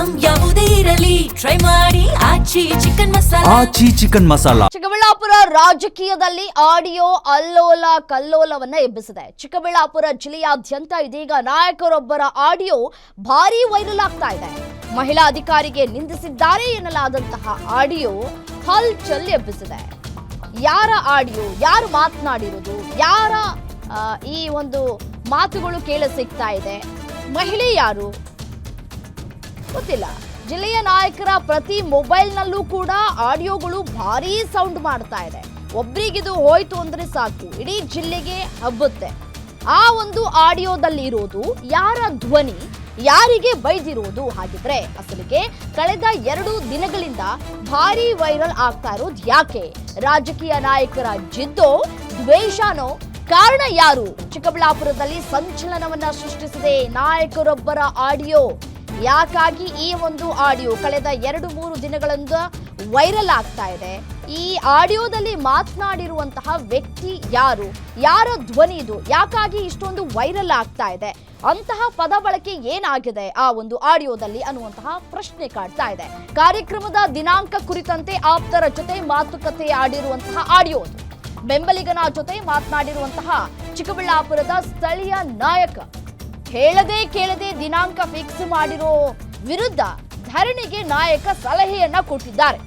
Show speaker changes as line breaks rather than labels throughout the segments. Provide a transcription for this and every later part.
Item ಯಾವುದೇ ಇರಲಿ try ಮಾಡಿ ಆಚಿ ಚಿಕನ್ ಮಸಾಲಾ.
ಚಿಕ್ಕಬಳ್ಳಾಪುರ ರಾಜಕೀಯದಲ್ಲಿ ಆಡಿಯೋ ಅಲ್ಲೋಲ ಕಲ್ಲೋಲವನ್ನ ಎಬ್ಬಿಸಿದೆ. ಚಿಕ್ಕಬಳ್ಳಾಪುರ ಜಿಲ್ಲೆಯಾದ್ಯಂತ ಇದೀಗ ನಾಯಕರೊಬ್ಬರ ಆಡಿಯೋ ಭಾರೀ ವೈರಲ್ ಆಗ್ತಾ ಇದೆ. ಮಹಿಳಾ ಅಧಿಕಾರಿಗೆ ನಿಂದಿಸಿದ್ದಾರೆ ಎನ್ನಲಾದಂತಹ ಆಡಿಯೋ ಹಲ್ಚಲ್ ಎಬ್ಬಿಸಿದೆ. ಯಾರ ಆಡಿಯೋ, ಯಾರು ಮಾತನಾಡಿರೋದು, ಯಾರ ಈ ಒಂದು ಮಾತುಗಳು ಕೇಳಿಸಿಗ್ತಾ ಇದೆ, ಮಹಿಳೆ ಯಾರು ಗೊತ್ತಿಲ್ಲ. ಜಿಲ್ಲೆಯ ನಾಯಕರ ಪ್ರತಿ ಮೊಬೈಲ್ನಲ್ಲೂ ಕೂಡ ಆಡಿಯೋಗಳು ಭಾರೀ ಸೌಂಡ್ ಮಾಡ್ತಾ ಇದೆ. ಒಬ್ರಿಗಿದು ಹೋಯ್ತು ಅಂದ್ರೆ ಸಾಕು, ಇಡೀ ಜಿಲ್ಲೆಗೆ ಹಬ್ಬುತ್ತೆ. ಆ ಒಂದು ಆಡಿಯೋದಲ್ಲಿ ಇರೋದು ಯಾರ ಧ್ವನಿ, ಯಾರಿಗೆ ಬೈದಿರೋದು? ಹಾಗಿದ್ರೆ ಅಸಲಿಗೆ ಕಳೆದ 2 ದಿನಗಳಿಂದ ಭಾರೀ ವೈರಲ್ ಆಗ್ತಾ ಇರೋದು ಯಾಕೆ? ರಾಜಕೀಯ ನಾಯಕರ ಜಿದ್ದೋ, ದ್ವೇಷನೋ? ಕಾರಣ ಯಾರು? ಚಿಕ್ಕಬಳ್ಳಾಪುರದಲ್ಲಿ ಸಂಚಲನವನ್ನ ಸೃಷ್ಟಿಸಿದೆ ನಾಯಕರೊಬ್ಬರ ಆಡಿಯೋ. ಯಾಕಾಗಿ ಈ ಒಂದು ಆಡಿಯೋ ಕಳೆದ 2-3 ದಿನಗಳಿಂದ ವೈರಲ್ ಆಗ್ತಾ ಇದೆ? ಈ ಆಡಿಯೋದಲ್ಲಿ ಮಾತನಾಡಿರುವಂತಹ ವ್ಯಕ್ತಿ ಯಾರು, ಯಾರ ಧ್ವನಿ ಇದು, ಯಾಕಾಗಿ ಇಷ್ಟೊಂದು ವೈರಲ್ ಆಗ್ತಾ ಇದೆ? ಅಂತಹ ಪದ ಬಳಕೆ ಏನಾಗಿದೆ ಆ ಒಂದು ಆಡಿಯೋದಲ್ಲಿ ಅನ್ನುವಂತಹ ಪ್ರಶ್ನೆ ಕಾಡ್ತಾ ಇದೆ. ಕಾರ್ಯಕ್ರಮದ ದಿನಾಂಕ ಕುರಿತಂತೆ ಆಪ್ತರ ಜೊತೆ ಮಾತುಕತೆ ಆಡಿರುವಂತಹ ಆಡಿಯೋ, ಬೆಂಬಲಿಗನ ಜೊತೆ ಮಾತನಾಡಿರುವಂತಹ ಚಿಕ್ಕಬಳ್ಳಾಪುರದ ಸ್ಥಳೀಯ ನಾಯಕ ಹೇಳದೆ ಕೇಳದೆ ದಿನಾಂಕ ಫಿಕ್ಸ್ ಮಾಡಿರೋ ವಿರುದ್ಧ ಧರಣಿಗೆ ನಾಯಕ ಸಲಹೆಯನ್ನ ಕೊಟ್ಟಿದ್ದಾರೆ.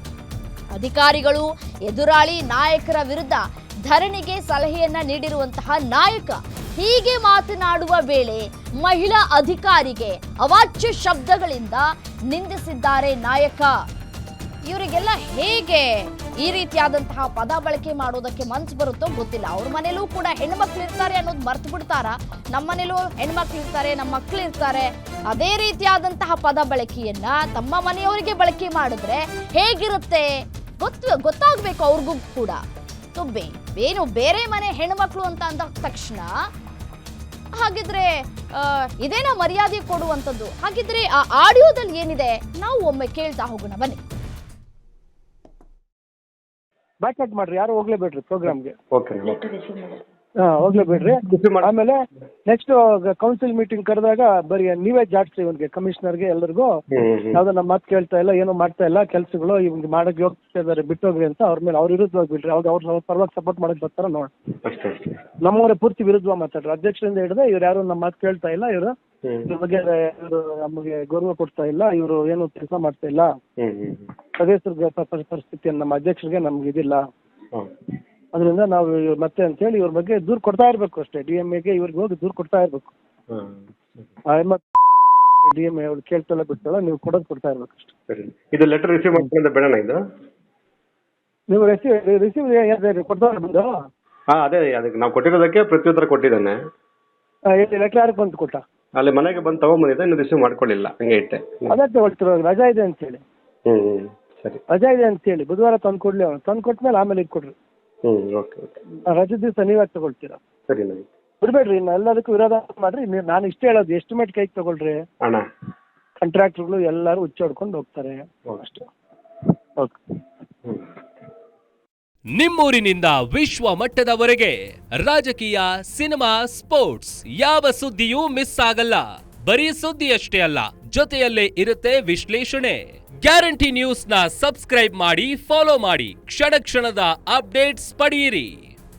ಅಧಿಕಾರಿಗಳು ಎದುರಾಳಿ ನಾಯಕರ ವಿರುದ್ಧ ಧರಣಿಗೆ ಸಲಹೆಯನ್ನ ನೀಡಿರುವಂತಹ ನಾಯಕ ಹೀಗೆ ಮಾತನಾಡುವ ವೇಳೆ ಮಹಿಳಾ ಅಧಿಕಾರಿಗೆ ಅವಾಚ್ಯ ಶಬ್ದಗಳಿಂದ ನಿಂದಿಸಿದ್ದಾರೆ ನಾಯಕ. ಇವರಿಗೆಲ್ಲ ಹೇಗೆ ಈ ರೀತಿಯಾದಂತಹ ಪದ ಬಳಕೆ ಮಾಡೋದಕ್ಕೆ ಮನ್ಸು ಬರುತ್ತೋ ಗೊತ್ತಿಲ್ಲ. ಅವ್ರ ಮನೇಲೂ ಕೂಡ ಹೆಣ್ಮಕ್ಳು ಇರ್ತಾರೆ ಅನ್ನೋದು ಮರ್ತು ಬಿಡ್ತಾರ. ನಮ್ಮ ಮನೇಲೂ ಹೆಣ್ಮಕ್ಳು ಇರ್ತಾರೆ, ನಮ್ಮ ಮಕ್ಳು ಇರ್ತಾರೆ. ಅದೇ ರೀತಿಯಾದಂತಹ ಪದ ಬಳಕೆಯನ್ನ ತಮ್ಮ ಮನೆಯವರಿಗೆ ಬಳಕೆ ಮಾಡಿದ್ರೆ ಹೇಗಿರುತ್ತೆ ಗೊತ್ತಾಗ್ಬೇಕು ಅವ್ರಿಗೂ ಕೂಡ. ಏನು ಬೇರೆ ಮನೆ ಹೆಣ್ಮಕ್ಳು ಅಂತ ಅಂದ ತಕ್ಷಣ ಹಾಗಿದ್ರೆ ಇದೇನೋ ಮರ್ಯಾದೆ ಕೊಡುವಂಥದ್ದು? ಹಾಗಿದ್ರೆ ಆ ಆಡಿಯೋದಲ್ಲಿ ಏನಿದೆ ನಾವು ಒಮ್ಮೆ ಕೇಳ್ತಾ ಹೋಗೋಣ ಬನ್ನಿ.
ಬ್ಯಾಕ್ ಮಾಡ್ರಿ, ಯಾರು ಹೋಗ್ಲೇಬೇಡ್ರಿ ಪ್ರೋಗ್ರಾಮ್ಗೆ. ಹೋಗ್ಲೇಬೇಡ್ರಿ. ಆಮೇಲೆ ನೆಕ್ಸ್ಟ್ ಕೌನ್ಸಿಲ್ ಮೀಟಿಂಗ್ ಕರೆದಾಗ ಬರೀ ನೀವೇ ಜಾಡ್ಸ್ರಿ ಇವನ್ಗೆ, ಕಮಿಷನರ್ಗೆ, ಎಲ್ಲರಿಗೂ ಯಾವ್ದೋ ನಮ್ಮ ಮಾತು ಕೇಳ್ತಾ ಇಲ್ಲ, ಏನೋ ಮಾಡ್ತಾ ಇಲ್ಲ, ಕೆಲ್ಸಗಳು ಇವ್ಗೆ ಮಾಡಕ್ ಹೋಗ್ತಾ ಇದಾರೆ, ಬಿಟ್ಟೋಗ್ರಿ ಅಂತ ಅವ್ರ ಮೇಲೆ ಅವ್ರ ವಿರುದ್ಧವಾಗಿ ಬಿಡ್ರಿ. ಅವಾಗ ಅವ್ರ ಪರವಾಗಿ ಸಪೋರ್ಟ್ ಮಾಡಕ್ ಬರ್ತಾರ ನೋಡಿ. ನಮ್ಮವರೇ ಪೂರ್ತಿ ವಿರುದ್ಧ ಮಾತಾಡ್ರಿ. ಅಧ್ಯಕ್ಷರಿಂದ ಹಿಡಿದ್ರೆ ಇವ್ರು ಯಾರು ನಮ್ಮ ಮಾತು ಕೇಳ್ತಾ ಇಲ್ಲ, ಇವ್ರ ಬಗ್ಗೆ ಇವರು ನಮಗೆ ಗೌರವ ಕೊಡ್ತಾ ಇಲ್ಲ, ಇವರು ಏನು ಕೆಲಸ ಮಾಡ್ತಾ ಇಲ್ಲ, ಸದಸ್ಯರ ಪರಿಸ್ಥಿತಿಯನ್ನು ನಮ್ಮ ಅಧ್ಯಕ್ಷರಿಗೆ ನಮ್ಗೆ ಇದಿಲ್ಲ, ಅದರಿಂದ ನಾವು ಮತ್ತೆ ಅಂತ ಹೇಳಿ ಇವ್ರ ಬಗ್ಗೆ ದೂರು ಕೊಡ್ತಾ ಇರ್ಬೇಕು ಅಷ್ಟೇ. DMAಗೆ ಇವ್ರಿಗೆ ಹೋಗಿ ದೂರು ಕೊಡ್ತಾ ಇರ್ಬೇಕು. DMA ಅವ್ರು ಕೇಳ್ತಲ್ಲ ಬಿಡ್ತಾಳ, ನೀವು ಕೊಡ್ತಾ ಇರ್ಬೇಕು ಅಷ್ಟೇ.
ಇದು ಲೆಟರ್ ರಿಸೀವ್ ಮಾಡ್ಕೊಂಡು ಬೇಡಣ? ಇದು
ನೀವು ರಿಸೀವ್ ಕೊಡ್ತಾ ಬಂದು
ಅದೇ ಅದಕ್ಕೆ ನಾವು ಕೊಟ್ಟಿರೋದಕ್ಕೆ ಪ್ರತ್ಯುತ್ತರ ಕೊಟ್ಟಿದ್ದಾನೆ.
ಲೆಟರ್ ಯಾರಿಗೆ ಬಂದು ಕೊಟ್ಟ?
ಅಲ್ಲಿ ಮನೆಗೆ ಬಂದು ತಗೊಂಡ್ಬಂದಿದ್ದೆ, ಇನ್ನು ರಿಸೀವ್ ಮಾಡ್ಕೊಳ್ಳಿಲ್ಲ, ಹಂಗೆ ಇಟ್ಟೆ.
ಅದೇ ತಗೊಳ್ತಿರೋ ರಜಾ ಇದೆ ಅಂತ ಹೇಳಿ.
ಸರಿ,
ರಜಾ ಇದೆ ಅಂತ ಹೇಳಿ ಬುಧವಾರ ತಂದು ಕೊಡ್ಲಿ. ಅವ್ನು ತಂದು ಕೊಟ್ಮೇಲೆ ಆಮೇಲೆ ಇದು ಕೊಡ್ರಿ.
ಓಕೆ.
ರಜೆ ದಿವಸ ನೀವ್ಯಾಕೆ ತಗೊಳ್ತೀರಾ?
ಸರಿ,
ಬಿಡ್ಬೇಡ್ರಿ. ಇನ್ನು ಎಲ್ಲದಕ್ಕೂ ವಿರೋಧ ಮಾಡ್ರಿ. ನಾನು ಇಷ್ಟೇ ಹೇಳೋದು, ಎಸ್ಟಿಮೇಟ್ ಕೈಗೆ ತಗೊಳ್ರಿ.
ಅಣ್ಣ
ಕಾಂಟ್ರಾಕ್ಟರ್ಗಳು ಎಲ್ಲರೂ ಹುಚ್ಚಾಡ್ಕೊಂಡು ಹೋಗ್ತಾರೆ ಅಷ್ಟೇ. ಓಕೆ.
ನಿಮ್ಮೂರಿನಿಂದ ವಿಶ್ವ ಮಟ್ಟದವರೆಗೆ ರಾಜಕೀಯ, ಸಿನಿಮಾ, ಸ್ಪೋರ್ಟ್ಸ್ ಯಾವ ಸುದ್ದಿಯೂ ಮಿಸ್ ಆಗಲ್ಲ. ಬರೀ ಸುದ್ದಿಯಷ್ಟೇ ಅಲ್ಲ, ಜೊತೆಯಲ್ಲೇ ಇರುತ್ತೆ ವಿಶ್ಲೇಷಣೆ. ಗ್ಯಾರಂಟಿ ನ್ಯೂಸ್ ನ ಸಬ್ಸ್ಕ್ರೈಬ್ ಮಾಡಿ, ಫಾಲೋ ಮಾಡಿ, ಕ್ಷಣ ಕ್ಷಣದ ಅಪ್ಡೇಟ್ಸ್ ಪಡೆಯಿರಿ.